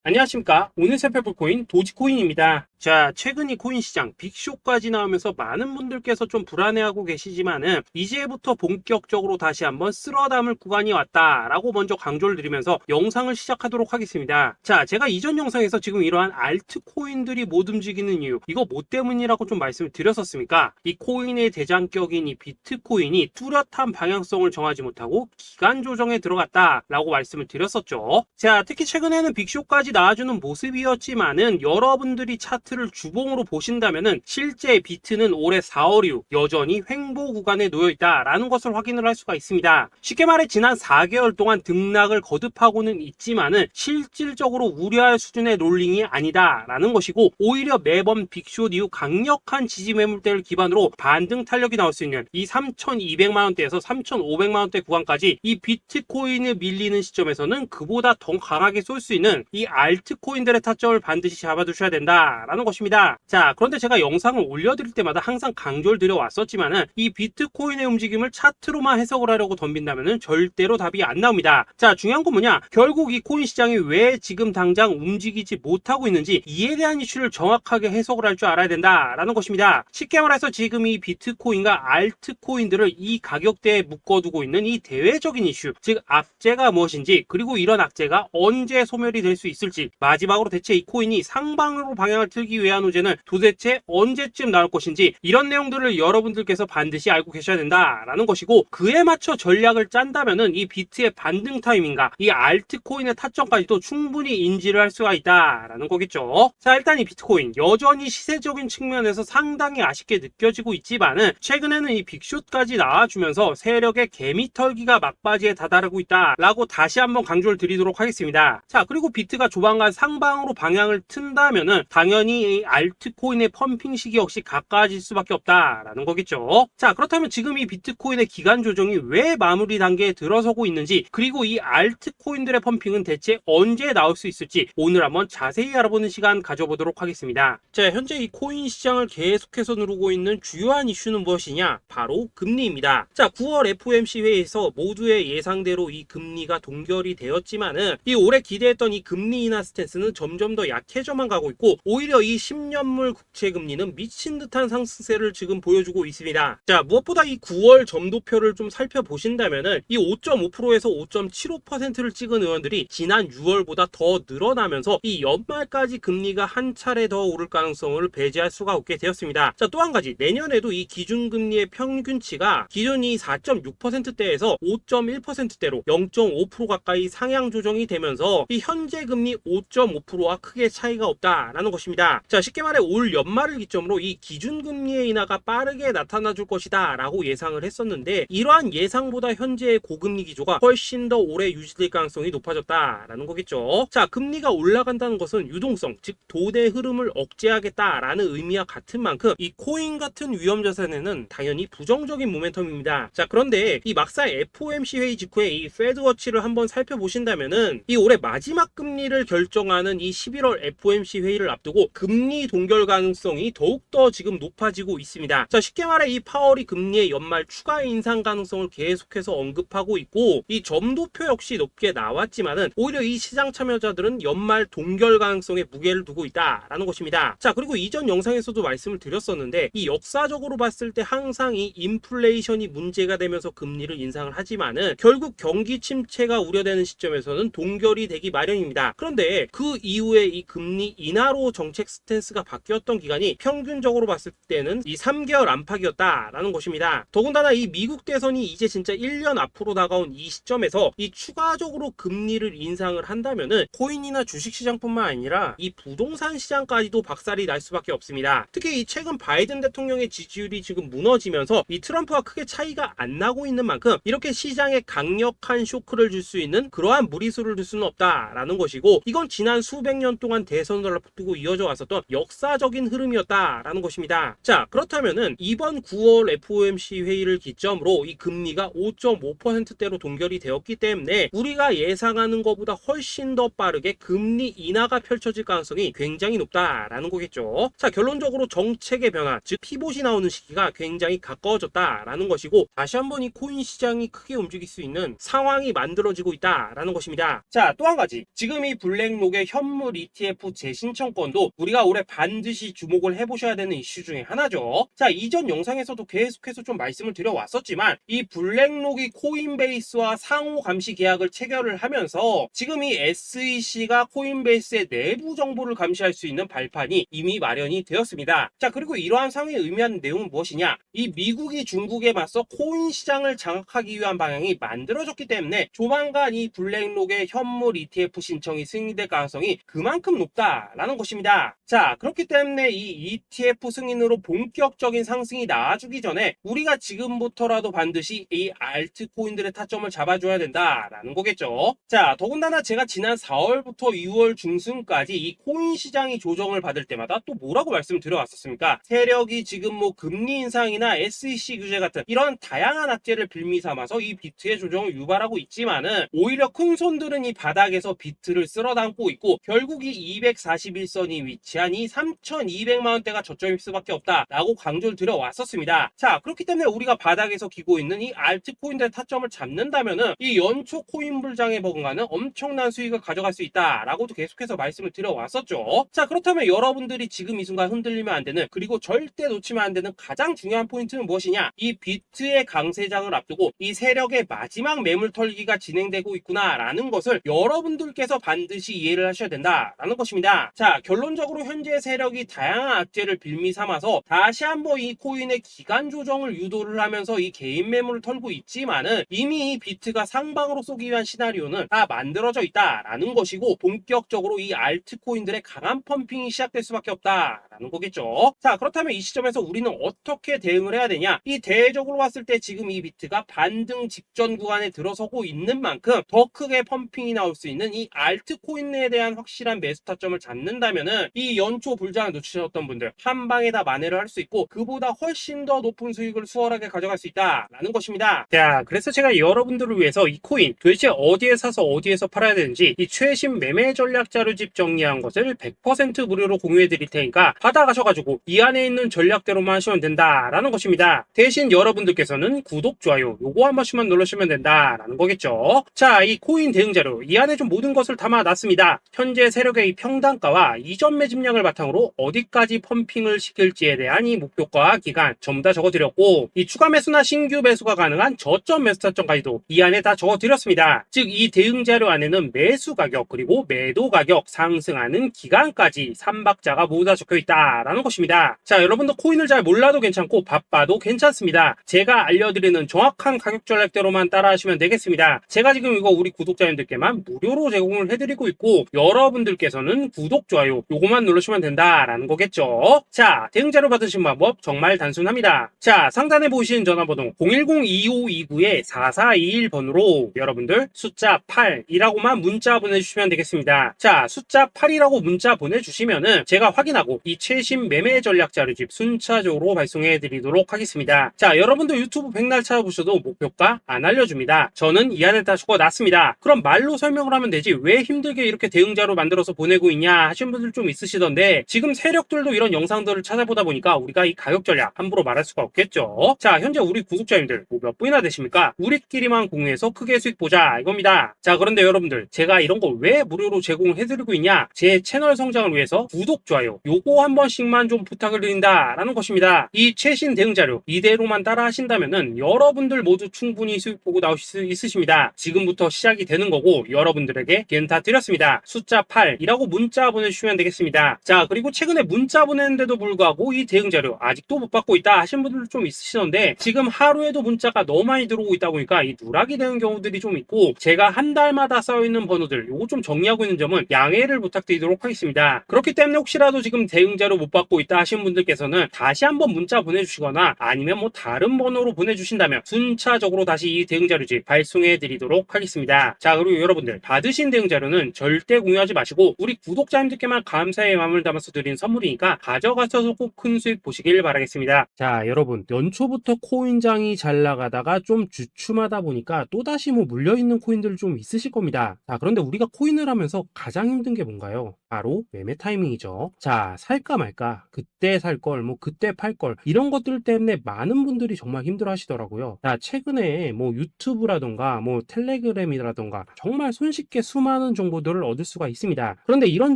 안녕하십니까. 오늘 살펴볼 코인 도지코인입니다. 자, 최근 이 코인 시장 빅쇼까지 나오면서 많은 분들께서 좀 불안해하고 계시지만은 이제부터 본격적으로 다시 한번 쓸어담을 구간이 왔다라고 먼저 강조를 드리면서 영상을 시작하도록 하겠습니다. 자, 제가 이전 영상에서 지금 이러한 알트코인들이 못 움직이는 이유, 이거 뭐 때문이라고 좀 말씀을 드렸었습니까? 이 코인의 대장격인 이 비트코인이 뚜렷한 방향성을 정하지 못하고 기간 조정에 들어갔다라고 말씀을 드렸었죠. 자, 특히 최근에는 빅쇼까지 나와주는 모습이었지만은 여러분들이 차트를 주봉으로 보신다면은 실제 비트는 올해 4월 이후 여전히 횡보 구간에 놓여 있다라는 것을 확인을 할 수가 있습니다. 쉽게 말해 지난 4개월 동안 등락을 거듭하고는 있지만은 실질적으로 우려할 수준의 롤링이 아니다라는 것이고, 오히려 매번 빅숏 이후 강력한 지지 매물대를 기반으로 반등 탄력이 나올 수 있는 이 3,200만 원대에서 3,500만 원대 구간까지 이 비트코인을 밀리는 시점에서는 그보다 더 강하게 쏠 수 있는 이 알트코인들의 타점을 반드시 잡아두셔야 된다라는 것입니다. 자, 그런데 제가 영상을 올려드릴 때마다 항상 강조를 드려왔었지만은 이 비트코인의 움직임을 차트로만 해석을 하려고 덤빈다면은 절대로 답이 안 나옵니다. 자, 중요한 건 뭐냐? 결국 이 코인 시장이 왜 지금 당장 움직이지 못하고 있는지 이에 대한 이슈를 정확하게 해석을 할 줄 알아야 된다라는 것입니다. 쉽게 말해서 지금 이 비트코인과 알트코인들을 이 가격대에 묶어두고 있는 이 대외적인 이슈, 즉 악재가 무엇인지, 그리고 이런 악재가 언제 소멸이 될 수 있을지, 마지막으로 대체 이 코인이 상방으로 방향을 틀기 위한 호재는 도대체 언제쯤 나올 것인지, 이런 내용들을 여러분들께서 반드시 알고 계셔야 된다라는 것이고, 그에 맞춰 전략을 짠다면은 이 비트의 반등 타이밍과 이 알트코인의 타점까지도 충분히 인지를 할 수가 있다라는 거겠죠. 자, 일단 이 비트코인 여전히 시세적인 측면에서 상당히 아쉽게 느껴지고 있지만은 최근에는 이 빅숏까지 나와주면서 세력의 개미털기가 막바지에 다다르고 있다라고 다시 한번 강조를 드리도록 하겠습니다. 자, 그리고 비트가 조만간 상방으로 방향을 튼다면은 당연히 이 알트코인의 펌핑 시기 역시 가까워질 수밖에 없다라는 거겠죠. 자, 그렇다면 지금 이 비트코인의 기간 조정이 왜 마무리 단계에 들어서고 있는지, 그리고 이 알트코인들의 펌핑은 대체 언제 나올 수 있을지 오늘 한번 자세히 알아보는 시간 가져보도록 하겠습니다. 자, 현재 이 코인 시장을 계속해서 누르고 있는 주요한 이슈는 무엇이냐? 바로 금리입니다. 자, 9월 FOMC 회의에서 모두의 예상대로 이 금리가 동결이 되었지만은 이 올해 기대했던 이 금리 인하 스탠스는 점점 더 약해져만 가고 있고, 오히려 이 10년물 국채 금리는 미친 듯한 상승세를 지금 보여주고 있습니다. 자, 무엇보다 이 9월 점도표를 좀 살펴보신다면은 이 5.5%에서 5.75%를 찍은 의원들이 지난 6월보다 더 늘어나면서 이 연말까지 금리가 한 차례 더 오를 가능성을 배제할 수가 없게 되었습니다. 자, 또 한 가지, 내년에도 이 기준금리의 평균치가 기존이 4.6%대에서 5.1%대로 0.5% 가까이 상향 조정이 되면서 이 현재 금리 5.5%와 크게 차이가 없다라는 것입니다. 자, 쉽게 말해 올 연말을 기점으로 이 기준금리의 인하가 빠르게 나타나 줄 것이다 라고 예상을 했었는데, 이러한 예상보다 현재의 고금리 기조가 훨씬 더 오래 유지될 가능성이 높아졌다라는 거겠죠. 자, 금리가 올라간다는 것은 유동성, 즉 돈의 흐름을 억제하겠다라는 의미와 같은 만큼 이 코인 같은 위험 자산에는 당연히 부정적인 모멘텀입니다. 자, 그런데 이 막상 FOMC 회의 직후에 이 페드워치를 한번 살펴보신다면은 이 올해 마지막 금리를 결정하는 이 11월 FOMC 회의를 앞두고 금리 동결 가능성이 더욱더 지금 높아지고 있습니다. 자, 쉽게 말해 이 파월이 금리의 연말 추가 인상 가능성을 계속해서 언급하고 있고, 이 점도표 역시 높게 나왔지만은 오히려 이 시장 참여자들은 연말 동결 가능성에 무게를 두고 있다라는 것입니다. 자, 그리고 이전 영상에서도 말씀을 드렸었는데 이 역사적으로 봤을 때 항상 이 인플레이션이 문제가 되면서 금리를 인상을 하지만은 결국 경기 침체가 우려되는 시점에서는 동결이 되기 마련입니다. 그런데 그 이후에 이 금리 인하로 정책 스탠스가 바뀌었던 기간이 평균적으로 봤을 때는 이 3개월 안팎이었다라는 것입니다. 더군다나 이 미국 대선이 이제 진짜 1년 앞으로 다가온 이 시점에서 이 추가적으로 금리를 인상을 한다면은 코인이나 주식시장뿐만 아니라 이 부동산 시장까지도 박살이 날 수밖에 없습니다. 특히 이 최근 바이든 대통령의 지지율이 지금 무너지면서 이 트럼프와 크게 차이가 안 나고 있는 만큼 이렇게 시장에 강력한 쇼크를 줄 수 있는 그러한 무리수를 둘 수는 없다라는 것이고, 이건 지난 수백 년 동안 대선을 앞두고 이어져 있었던 역사적인 흐름이었다라는 것입니다. 자, 그렇다면은 이번 9월 FOMC 회의를 기점으로 이 금리가 5.5%대로 동결이 되었기 때문에 우리가 예상하는 것보다 훨씬 더 빠르게 금리 인하가 펼쳐질 가능성이 굉장히 높다라는 거겠죠. 자, 결론적으로 정책의 변화, 즉 피봇이 나오는 시기가 굉장히 가까워졌다라는 것이고, 다시 한번 이 코인 시장이 크게 움직일 수 있는 상황이 만들어지고 있다라는 것입니다. 자, 또 한 가지, 지금 이 블랙록의 현물 ETF 재신청권도 우리가 올해 반드시 주목을 해보셔야 되는 이슈 중에 하나죠. 자, 이전 영상에서도 계속해서 좀 말씀을 드려왔었지만 이 블랙록이 코인베이스와 상호 감시 계약을 체결을 하면서 지금 이 SEC가 코인베이스의 내부 정보를 감시할 수 있는 발판이 이미 마련이 되었습니다. 자, 그리고 이러한 상황이 의미하는 내용은 무엇이냐, 이 미국이 중국에 맞서 코인 시장을 장악하기 위한 방향이 만들어졌기 때문에 조만간 이 블랙록의 현물 ETF 신청이 승인될 가능성이 그만큼 높다라는 것입니다. 자, 그렇기 때문에 이 ETF 승인으로 본격적인 상승이 나와주기 전에 우리가 지금부터라도 반드시 이 알트코인들의 타점을 잡아줘야 된다라는 거겠죠. 자, 더군다나 제가 지난 4월부터 6월 중순까지 이 코인 시장이 조정을 받을 때마다 또 뭐라고 말씀드려왔었습니까? 세력이 지금 뭐 금리 인상이나 SEC 규제 같은 이런 다양한 악재를 빌미 삼아서 이 비트의 조정을 유발하고 있지만은 오히려 큰 손들은 이 바닥에서 비트를 쓸어 담고 있고 결국 이 241선이 위치한 이 3,200만 원대가 저점일 수밖에 없다라고 강조를 드려왔었습니다. 자, 그렇기 때문에 우리가 바닥에서 기고 있는 이 알트코인들의 타점을 잡는다면은 이 연초 코인 불장에 버금가는 엄청난 수익을 가져갈 수 있다라고도 계속해서 말씀을 드려왔었죠. 자, 그렇다면 여러분들이 지금 이 순간 흔들리면 안 되는, 그리고 절대 놓치면 안 되는 가장 중요한 포인트는 무엇이냐, 이 비트의 강세장을 앞두고 이 세력의 마지막 매물 털기가 진행되고 있구나라는 것을 여러분들께서 반드시 이해를 하셔야 된다라는 것입니다. 자, 결론적으로 현재 세력이 다양한 악재를 빌미 삼아서 다시 한번 이 코인의 기간 조정을 유도를 하면서 이 개인 매물을 털고 있지만은 이미 이 비트가 상방으로 쏘기 위한 시나리오는 다 만들어져 있다라는 것이고, 본격적으로 이 알트코인들의 강한 펌핑이 시작될 수밖에 없다라는 거겠죠. 자, 그렇다면 이 시점에서 우리는 어떻게 대응을 해야 되냐, 이 대외적으로 봤을 때 지금 이 비트가 반등 직전 구간에 들어서고 있는 만큼 더 크게 펌핑이 나올 수 있는 이 알트코인에 대한 확실한 매수 타점을 잡는다면은 이 연초 불장을 놓치셨던 분들 한 방에 다 만회를 할 수 있고 그보다 훨씬 더 높은 수익을 수월하게 가져갈 수 있다라는 것입니다. 자, 그래서 제가 여러분들을 위해서 이 코인 도대체 어디에 사서 어디에서 팔아야 되는지 이 최신 매매 전략 자료집 정리한 것을 100% 무료로 공유해 드릴 테니까 받아가셔가지고 이 안에 있는 전략대로만 하시면 된다라는 것입니다. 대신 여러분들께서는 구독, 좋아요 요거 한 번씩만 눌러주시면 된다라는 거겠죠. 자, 이 코인 대응 자료 이 안에 좀 모든 것을 담아놨습니다. 현재 세력의 이 평단가와 이전 매집량을 바탕으로 어디까지 펌핑을 시킬지에 대한 이 목표가 기간 전부 다 적어드렸고, 이 추가 매수나 신규 매수가 가능한 저점 매수 타점까지도 이 안에 다 적어드렸습니다. 즉 이 대응 자료 안에는 매수 가격 그리고 매도 가격, 상승하는 기간까지 3박자가 모두 다 적혀 있다라는 것입니다. 자, 여러분도 코인을 잘 몰라도 괜찮고 바빠도 괜찮습니다. 제가 알려드리는 정확한 가격 전략대로만 따라하시면 되겠습니다. 제가 지금 이거 우리 구독자님들께만 무료로 제공을 해드리고 있고 여러분들께서는 구독, 좋아요 요거만 누르시면 된다라는 거겠죠. 자, 대응 자료 받으신 방법 정말 단순합니다. 자, 상단에 보이시는 전화번호 010-2529-4421번으로 여러분들 숫자 8이라고만 문자 보내주시면 되겠습니다. 자, 숫자 8이라고 문자 보내주시면은 제가 확인하고 이 최신 매매 전략 자료집 순차적으로 발송해 드리도록 하겠습니다. 자, 여러분도 유튜브 백날 찾아보셔도 목표가 안 알려줍니다. 저는 이 안에 다 적어놨습니다. 그럼 말로 설명을 하면 되지 왜 힘들게 이렇게 대응자로 만들어서 보내고 있냐 하시는 분들 좀 있으시던데, 지금 세력들도 이런 영상들을 찾아보다 보니까 우리가 이 가격 전략 함부로 말할 수가 없겠죠. 자, 현재 우리 구독자님들 뭐 몇 분이나 되십니까? 우리끼리만 공유해서 크게 수익 보자 이겁니다. 자, 그런데 여러분들 제가 이런 거 왜 무료로 제공을 해드리고 있냐, 제 채널 성장을 위해서 구독, 좋아요 요거 한 번씩만 좀 부탁을 드린다라는 것입니다. 이 최신 대응 자료 이대로만 따라 하신다면은 여러분들 모두 충분히 수익 보고 나오실 수 있으십니다. 지금부터 시작이 되는 거고 여러분들에게 기회는 다 드렸습니다. 숫자 8이라고 문자 보내주시면 되겠습니다. 자, 그리고 최근에 문자 보냈는데도 불구하고 이 대응 자료 아직도 못 받고 있다 하시는 분들 좀 있으시던데, 지금 하루에도 문자가 너무 많이 들어오고 있다 보니까 이 누락이 되는 경우들이 좀 있고 제가 한 달마다 쌓여있는 번호들 요거 좀 정리하고 있는 점은 양해를 부탁드리도록 하겠습니다. 그렇기 때문에 혹시라도 지금 대응 자료 못 받고 있다 하시는 분들께서는 다시 한번 문자 보내주시거나 아니면 뭐 다른 번호로 보내주신다면 순차적으로 다시 이 대응 자료집 발송해 드리도록 하겠습니다. 자, 그리고 여러분들 받으신 대응 자료는 절대 공유하지 마시고 우리 구독자님들께만 감사의 마음을 담아서 드린 선물이니까 가져가셔서 꼭 큰 수익 보시길 바라겠습니다. 자, 여러분, 연초부터 코인장이 잘 나가다가 좀 주춤하다 보니까 또다시 뭐 물려있는 코인들 좀 있으실 겁니다. 자, 그런데 우리가 코인을 하면서 가장 힘든 게 뭔가요? 바로 매매 타이밍이죠. 자, 살까 말까, 그때 살 걸, 뭐 그때 팔 걸, 이런 것들 때문에 많은 분들이 정말 힘들어 하시더라고요. 자, 최근에 뭐 유튜브라던가 뭐 텔레그램이라던가 정말 손쉽게 수많은 정보들을 얻을 수가 있습니다. 그런데 이런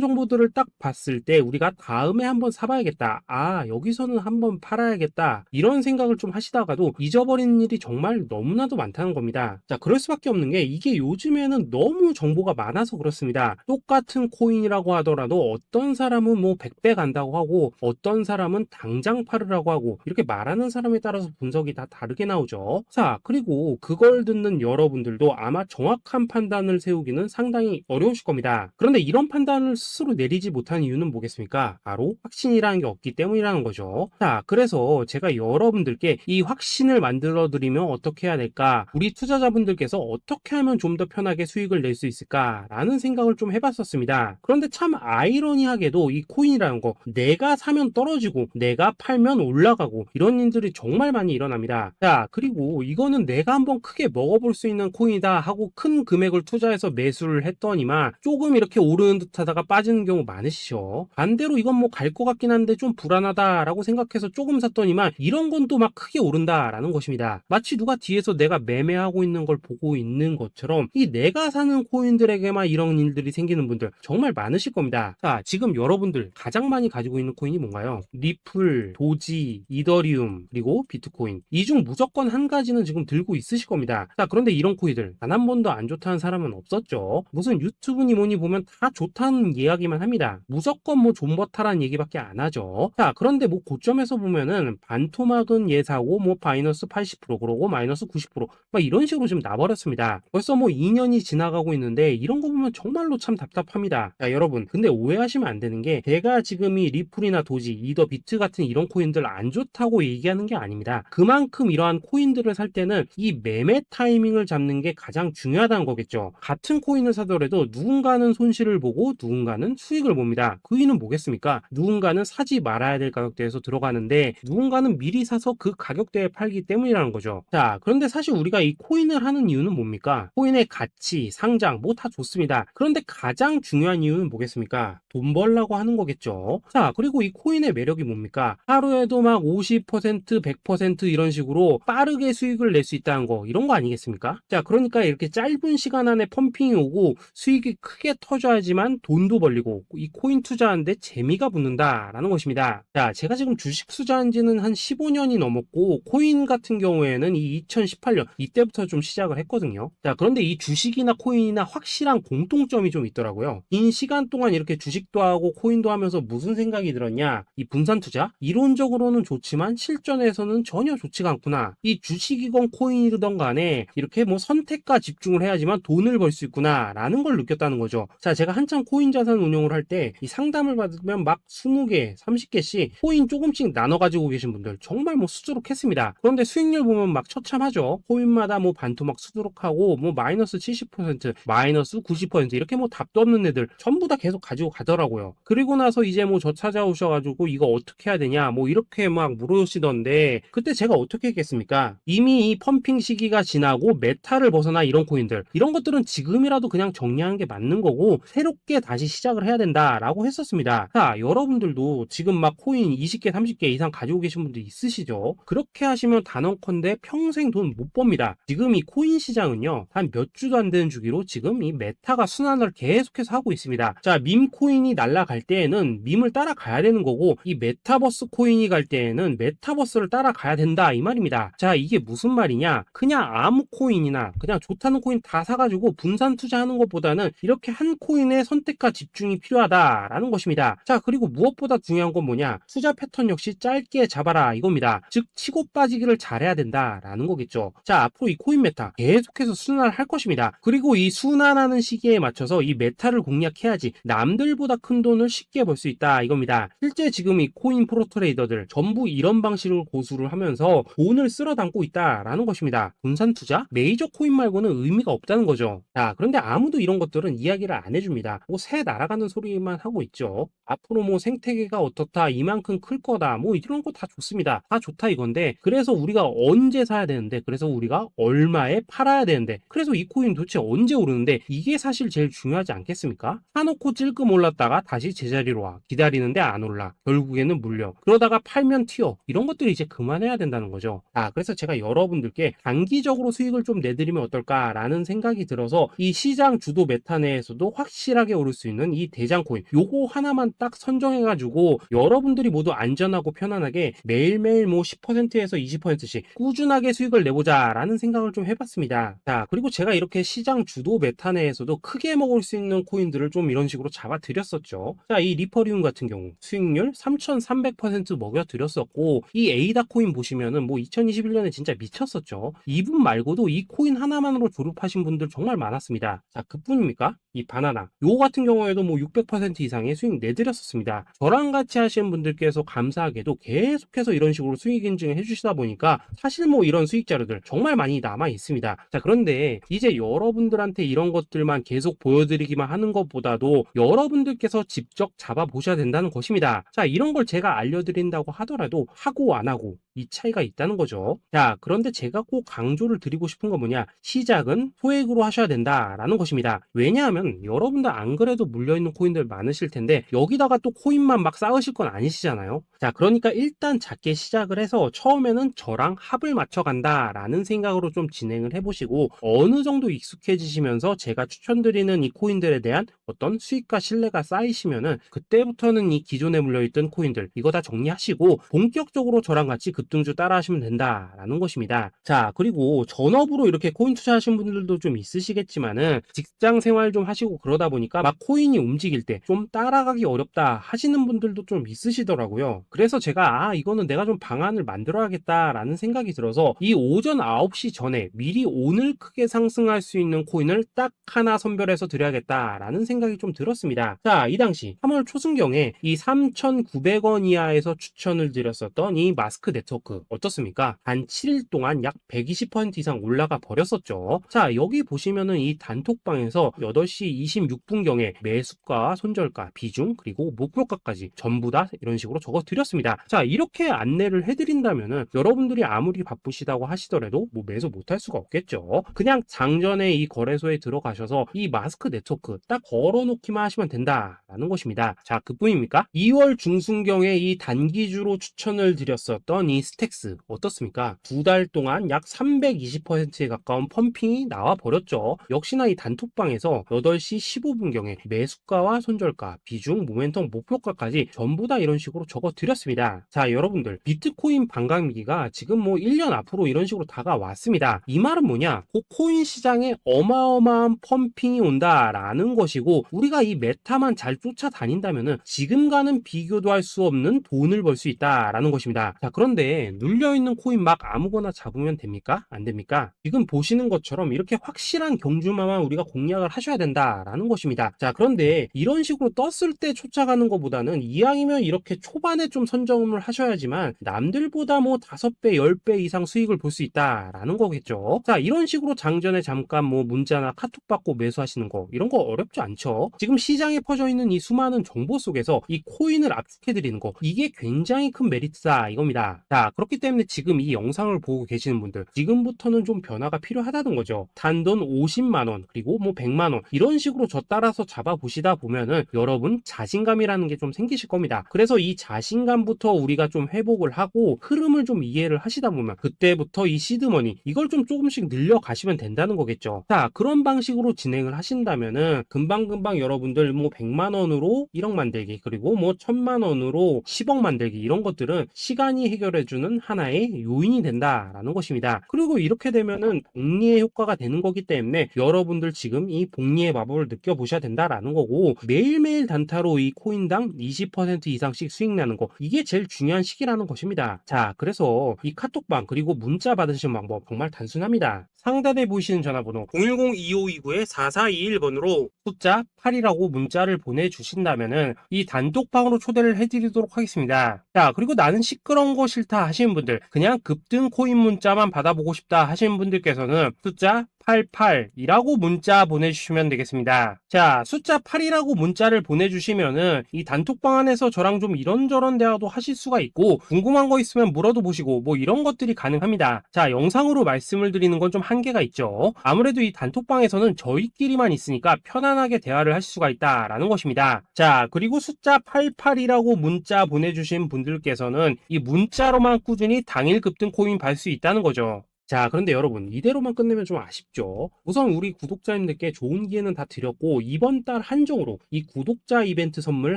정보들을 딱 봤을 때 우리가 다음에 한번 사봐야겠다, 아 여기서는 한번 팔아야겠다, 이런 생각을 좀 하시다가도 잊어버리는 일이 정말 너무나도 많다는 겁니다. 자, 그럴 수밖에 없는 게 이게 요즘에는 너무 정보가 많아서 그렇습니다. 똑같은 코인이라고 하더라도 어떤 사람은 뭐 100배 간다고 하고 어떤 사람은 당장 팔으라고 하고, 이렇게 말하는 사람에 따라서 분석이 다 다르게 나오죠. 자, 그리고 그걸 듣는 여러분들도 아마 정확한 판단을 세우기는 상당히 어려우실 겁니다. 그런데 이런 판단을 스스로 내리지 못하는 이유는 뭐겠습니까? 바로 확신이라는 게 없기 때문이라는 거죠. 자, 그래서 제가 여러분들께 이 확신을 만들어 드리면 어떻게 해야 될까? 우리 투자자분들께서 어떻게 하면 좀 더 편하게 수익을 낼 수 있을까? 라는 생각을 좀 해봤었습니다. 그런데 참 아이러니하게도 이 코인이라는 거, 내가 사면 떨어지고 내가 팔면 올라가고 이런 일들이 정말 많이 일어납니다. 자, 그리고 이거는 내가 한번 크게 먹어볼 수 있는 코인이다 하고 큰 금액을 투자해서 매수를 했더니만 조금 이렇게 오르는 듯 하다가 빠지는 경우 많으시죠. 반대로 이건 뭐 갈 것 같긴 한데 좀 불안하다라고 생각해서 조금 샀더니만 이런 건 또 막 크게 오른다라는 것입니다. 마치 누가 뒤에서 내가 매매하고 있는 걸 보고 있는 것처럼 이 내가 사는 코인들에게만 이런 일들이 생기는 분들 정말 많으실 겁니다. 자, 지금 여러분들 가장 많이 가지고 있는 코인이 뭔가요? 리플, 도지, 이더리움, 그리고 비트코인. 이 중 무조건 한 가지는 지금 들고 있으실 겁니다. 자, 그런데 이런 코인들 단 한 번도 안 좋다는 사람은 없었죠. 무슨 유튜브니 뭐니 보면 다 좋다는 이야기만 합니다. 무조건 뭐 존버타라는 얘기밖에 안 하죠. 자, 그런데 뭐 고점에서 보면은 반토막은 예사고 뭐 마이너스 80% 그러고 마이너스 90%막 이런 식으로 지금 나버렸습니다. 벌써 뭐 2년이 지나가고 있는데 이런 거 보면 정말로 참 답답합니다. 자, 여러분, 근데 오해하시면 안 되는 게 제가 지금 이 리플이나 도지, 이더, 비트 같은 이런 코인들 안 좋다고 얘기하는 게 아닙니다. 그만큼 이러한 코인들을 살 때는 이 매매 타이밍을 잡는 게 가장 중요하다는 거겠죠. 같은 코인을 사더라도 누군가는 손실을 보고 누군가는 수익을 봅니다. 그 이유는 뭐겠습니까? 누군가는 사지 말아야 될 가격대에서 들어가는데 누군가는 미리 사서 그 가격대에 팔기 때문이라는 거죠. 자, 그런데 사실 우리가 이 코인을 하는 이유는 뭡니까? 코인의 가치, 상장 뭐 다 좋습니다. 그런데 가장 중요한 이유는 뭐겠습니까? 돈 벌라고 하는 거겠죠. 자, 그리고 이 코인의 매력이 뭡니까? 하루에도 막 50%, 100% 이런 식으로 빠르게 수익을 낼 수 있다는 거, 이런 거 아니겠습니까? 자, 그러니까 이렇게 짧은 시간 안에 펌핑이 오고 수익이 크게 터져야지만 돈도 벌리고 이 코인 투자하는데 재미가 붙는다라는 것입니다. 자, 제가 지금 주식 투자한 지는 한 15년이 넘었고 코인 같은 경우에는 이 2018년 이때부터 좀 시작을 했거든요. 자, 그런데 이 주식이나 코인이나 확실한 공통점이 좀 있더라고요. 긴 시간 동안 이렇게 주식도 하고 코인도 하면서 무슨 생각이 들었냐? 이 분산 투자? 이론적으로는 좋지만 실전에서는 전혀 좋지가 않구나. 이 주식이건 코인이든 간에 이렇게 뭐 선택과 집중을 해야지만 돈을 벌 수 있구나 라는 걸 느꼈다는 거죠. 자, 제가 한참 코인 자산 운용을 할 때 이 상담을 받으면 막 20개, 30개씩 코인 조금씩 나눠 가지고 계신 분들 정말 뭐 수두룩했습니다. 그런데 수익률 보면 막 처참하죠. 코인마다 뭐 반토막 수두룩하고 뭐 마이너스 70%, 마이너스 90% 이렇게 뭐 답도 없는 애들 전부 다 계속 가지고 가더라고요. 그리고 나서 이제 뭐 저 찾아오셔가지고 이거 어떻게 해야 되냐 뭐 이렇게 막 물으시던데 그때 제가 어떻게 했겠습니까? 이미 이 펌핑 시기가 지나고 메타를 벗어나 이런 코인들, 이런 것들은 지금이라도 그냥 정리하는 게 맞는 거고 새롭게 다시 시작을 해야 된다라고 했었습니다. 자, 여러분들도 지금 막 코인 20개, 30개 이상 가지고 계신 분들 있으시죠? 그렇게 하시면 단언컨대 평생 돈 못 법니다. 지금 이 코인 시장은요, 한 몇 주도 안 되는 주기로 지금 이 메타가 순환을 계속해서 하고 있습니다. 자, 밈 코인이 날아갈 때에는 밈을 따라가야 되는 거고 이 메타버스 코인이 갈 때에는 메타버스를 따라가야 된다 이 말입니다. 자, 이게 무슨 말이냐? 그냥 아무 코인이나 그냥 좋다는 코인 다 사가지고 분산 투자하는 것보다는 이렇게 한 코인의 선택과 집중이 필요하다라는 것입니다. 자, 그리고 무엇보다 중요한 건 뭐냐? 투자 패턴 역시 짧게 잡아라 이겁니다. 즉 치고 빠지기를 잘해야 된다라는 거겠죠. 자, 앞으로 이 코인 메타 계속해서 순환을 할 것입니다. 그리고 이 순환하는 시기에 맞춰서 이 메타를 공략해야지 남들보다 큰 돈을 쉽게 벌 수 있다 이겁니다. 실제 지금 이 코인 프로 트레이더들 전부 이런 방식을 고수를 하면서 돈을 쓸어 담고 있다라는 것입니다. 분산 투자? 메이저 코인 말고는 의미가 없다는 거죠. 자, 그런데 아무도 이런 것들은 이야기를 안 해줍니다. 뭐 새 날아가는 소리만 하고 있죠. 앞으로 뭐 생태계가 어떻다, 이만큼 클 거다, 뭐 이런 거 다 좋습니다. 다 좋다 이건데, 그래서 우리가 언제 사야 되는데, 그래서 우리가 얼마에 팔아야 되는데, 그래서 이 코인 도대체 언제 오르는데, 이게 사실 제일 중요하지 않겠습니까? 사놓고 찔끔 올랐다가 다시 제자리로 와. 기다리는데 안 올라. 결국에는 물려. 그러다가 팔면 튀어. 이런 것들이 이제 그만해야 된다는 거죠. 그래서 제가 여러분들께 단기적으로 수익을 좀 내드리면 어떨까라는 생각이 들어서 이 시장 주도 메타 내에서도 확실하게 오를 수 있는 이 대장 코인, 요거 하나만 딱 선정해가지고 여러분들이 모두 안전하고 편안하게 매일매일 뭐 10%에서 20%씩 꾸준하게 수익을 내보자라는 생각을 좀 해봤습니다. 자, 그리고 제가 이렇게 시장 주도 메타 내에서도 크게 먹을 수 있는 코인들을 좀 이런 식으로 잡아드렸었죠. 자, 이 리퍼리움 같은 경우 수익률 3,300% 먹여드렸었고, 이 에이다 코인 보시면은 뭐 2021년에 진짜 미쳤었죠. 이분 말고도 이 코인 하나만으로 졸업하신 분들 정말 많았습니다. 자, 그뿐입니까? 이 바나나 요거 같은 경우에도 뭐 600% 이상의 수익 내드렸었습니다. 저랑 같이 하시는 분들께서 감사하게도 계속해서 이런 식으로 수익 인증을 해주시다 보니까 사실 뭐 이런 수익 자료들 정말 많이 남아 있습니다. 자, 그런데 이제 여러분들한테 이런 것들만 계속 보여드리기만 하는 것보다도 여러분들께서 직접 잡아보셔야 된다는 것입니다. 자, 이런 걸 제가 알려드린다고 하더라도 하고 안 하고 이 차이가 있다는 거죠. 자, 그런데 제가 꼭 강조를 드리고 싶은 건 뭐냐, 시작은 소액으로 하셔야 된다라는 것입니다. 왜냐하면 여러분들 안 그래도 물려있는 코인들 많으실 텐데 여기다가 또 코인만 막 쌓으실 건 아니시잖아요. 자, 그러니까 일단 작게 시작을 해서 처음에는 저랑 합을 맞춰 간다라는 생각으로 좀 진행을 해보시고, 어느 정도 익숙해지시면서 제가 추천드리는 이 코인들에 대한 어떤 수익과 신뢰가 쌓이시면은 그때부터는 이 기존에 물려있던 코인들 이거 다 정리하시고 본격적으로 저랑 같이 급등주 따라 하시면 된다라는 것입니다. 자, 그리고 전업으로 이렇게 코인 투자하시는 분들도 좀 있으시겠지만은 직장 생활 좀 하시고 그러다 보니까 막 코인이 움직일 때 좀 따라가기 어렵다 하시는 분들도 좀 있으시더라고요. 그래서 제가 이거는 내가 좀 방안을 만들어야겠다라는 생각이 들어서 이 오전 9시 전에 미리 오늘 크게 상승할 수 있는 코인을 딱 하나 선별해서 드려야겠다라는 생각이 좀 들었습니다. 자, 이 당시 3월 초순경에 이 3,900원 이하에서 추천을 드렸었던 이 마스크 네트워크 어떻습니까? 단 7일 동안 약 120% 이상 올라가 버렸었죠. 자, 여기 보시면은 이 단톡방에서 8시 26분경에 매수가, 손절가, 비중, 그리고 목표가까지 전부 다 이런 식으로 적어 드렸습니다. 자, 이렇게 안내를 해드린다면은 여러분들이 아무리 바쁘시다고 하시더라도 뭐 매수 못할 수가 없겠죠. 그냥 장전에 이 거래소에 들어가셔서 이 마스크 네트워크 딱 걸어놓기만 하시면 된다라는 것입니다. 자, 그뿐입니까? 2월 중순경에 이 단기주로 추천을 드렸었던 이 스택스 어떻습니까? 2달 동안 약 320%에 가까운 펌핑이 나와 버렸죠. 역시나 이 단톡방에서 8시 15분경에 매수가와 손절가, 비중, 모멘텀, 목표가까지 전부 다 이런 식으로 적어 드렸습니다. 자, 여러분들 비트코인 반감기가 지금 뭐 1년 앞으로 이런 식으로 다가왔습니다. 이 말은 뭐냐? 곧 코인 시장에 어마어마한 펌핑이 온다라는 것이고, 우리가 이 메타만 잘 쫓아다닌다면은 지금과는 비교도 할 수 없는 돈을 벌 수 있다라는 것입니다. 자, 그런데 눌려있는 코인 막 아무거나 잡으면 됩니까? 안 됩니까? 지금 보시는 것처럼 이렇게 확실한 경주마만 우리가 공략을 하셔야 된다라는 것입니다. 자, 그런데 이런 식으로 떴을 때 쫓아가는 것보다는 이왕이면 이렇게 초반에 좀 선점을 하셔야지만 남들보다 뭐 5배, 10배 이상 수익을 볼 수 있다라는 거겠죠. 자, 이런 식으로 장전에 잠깐 뭐 문자나 카톡 받고 매수하시는 거 이런 거 어렵지 않죠. 지금 시장에 퍼져 있는 이 수많은 정보 속에서 이 코인을 압축해 드리는 거, 이게 굉장히 큰 메리트다 이겁니다. 자, 그렇기 때문에 지금 이 영상을 보고 계시는 분들 지금부터는 좀 변화가 필요하다는 거죠. 단돈 50만원 그리고 뭐 100만원 이런 식으로 저 따라서 잡아보시다 보면은 여러분 자신감이라는 게 좀 생기실 겁니다. 그래서 이 자신감부터 우리가 좀 회복을 하고 흐름을 좀 이해를 하시다 보면 그때부터 이 시드머니 이걸 좀 조금씩 늘려가시면 된다는 거겠죠. 자, 그런 방식으로 진행을 하신다면은 금방금방 여러분들 뭐 100만원으로 1억 만들기, 그리고 뭐 1000만원으로 10억 만들기, 이런 것들은 시간이 해결해주는 하나의 요인이 된다라는 것입니다. 그리고 이렇게 되면은 복리의 효과가 되는 거기 때문에 여러분들 지금 이 복리의 마법을 느껴보셔야 된다라는 거고, 매일매일 단타로 이 코인당 20% 이상씩 수익 나는 거, 이게 제일 중요한 시기라는 것입니다. 자, 그래서 이 카톡방 그리고 문자 받으시는 방법 정말 단순합니다. 상단에 보이시는 전화번호 010-2529-4421번으로 숫자 8이라고 문자를 보내주신다면은 이 단톡방으로 초대를 해드리도록 하겠습니다. 자, 그리고 나는 시끄러운 거 싫다 하시는 분들, 그냥 급등 코인 문자만 받아보고 싶다 하시는 분들께서는 숫자 88이라고 문자 보내주시면 되겠습니다. 자, 숫자 8이라고 문자를 보내주시면은 이 단톡방 안에서 저랑 좀 이런저런 대화도 하실 수가 있고, 궁금한 거 있으면 물어도 보시고 뭐 이런 것들이 가능합니다. 자, 영상으로 말씀을 드리는 건 좀 한계가 있죠. 아무래도 이 단톡방에서는 저희끼리만 있으니까 편안하게 대화를 하실 수가 있다라는 것입니다. 자, 그리고 숫자 88이라고 문자 보내주신 분들께서는 이 문자로만 꾸준히 당일 급등 코인 받을 수 있다는 거죠. 자, 그런데 여러분, 이대로만 끝내면 좀 아쉽죠. 우선 우리 구독자님들께 좋은 기회는 다 드렸고, 이번 달 한정으로 이 구독자 이벤트 선물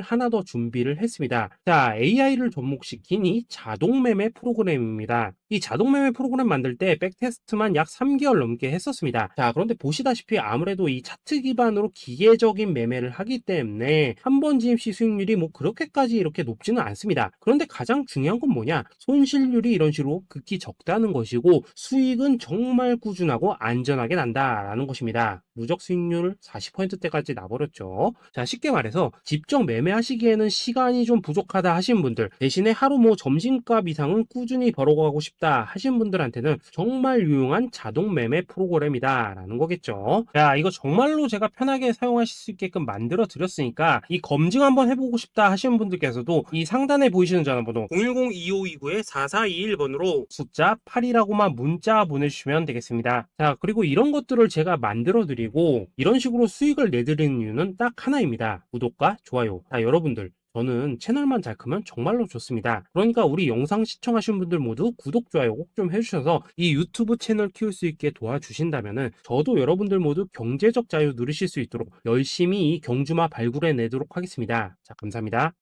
하나 더 준비를 했습니다. 자, AI를 접목시킨 이 자동 매매 프로그램입니다. 이 자동 매매 프로그램 만들 때 백테스트만 약 3개월 넘게 했었습니다. 자, 그런데 보시다시피 아무래도 이 차트 기반으로 기계적인 매매를 하기 때문에 한 번 지입 시 수익률이 뭐 그렇게까지 이렇게 높지는 않습니다. 그런데 가장 중요한 건 뭐냐? 손실률이 이런 식으로 극히 적다는 것이고, 수익은 정말 꾸준하고 안전하게 난다라는 것입니다. 누적 수익률 40%대까지 나버렸죠. 자, 쉽게 말해서 직접 매매하시기에는 시간이 좀 부족하다 하시는 분들, 대신에 하루 뭐 점심값 이상은 꾸준히 벌어가고 싶다 하시는 분들한테는 정말 유용한 자동 매매 프로그램이다 라는 거겠죠. 자, 이거 정말로 제가 편하게 사용하실 수 있게끔 만들어 드렸으니까 이 검증 한번 해보고 싶다 하시는 분들께서도 이 상단에 보이시는 전화번호 010-2529-4421번으로 숫자 8이라고만 문자 보내주시면 되겠습니다. 자, 그리고 이런 것들을 제가 만들어 드리고 이런 식으로 수익을 내드리는 이유는 딱 하나입니다. 구독과 좋아요. 자, 여러분들, 저는 채널만 잘 크면 정말로 좋습니다. 그러니까 우리 영상 시청하신 분들 모두 구독, 좋아요 꼭 좀 해주셔서 이 유튜브 채널 키울 수 있게 도와주신다면은 저도 여러분들 모두 경제적 자유 누리실 수 있도록 열심히 이 경주마 발굴해 내도록 하겠습니다. 자, 감사합니다.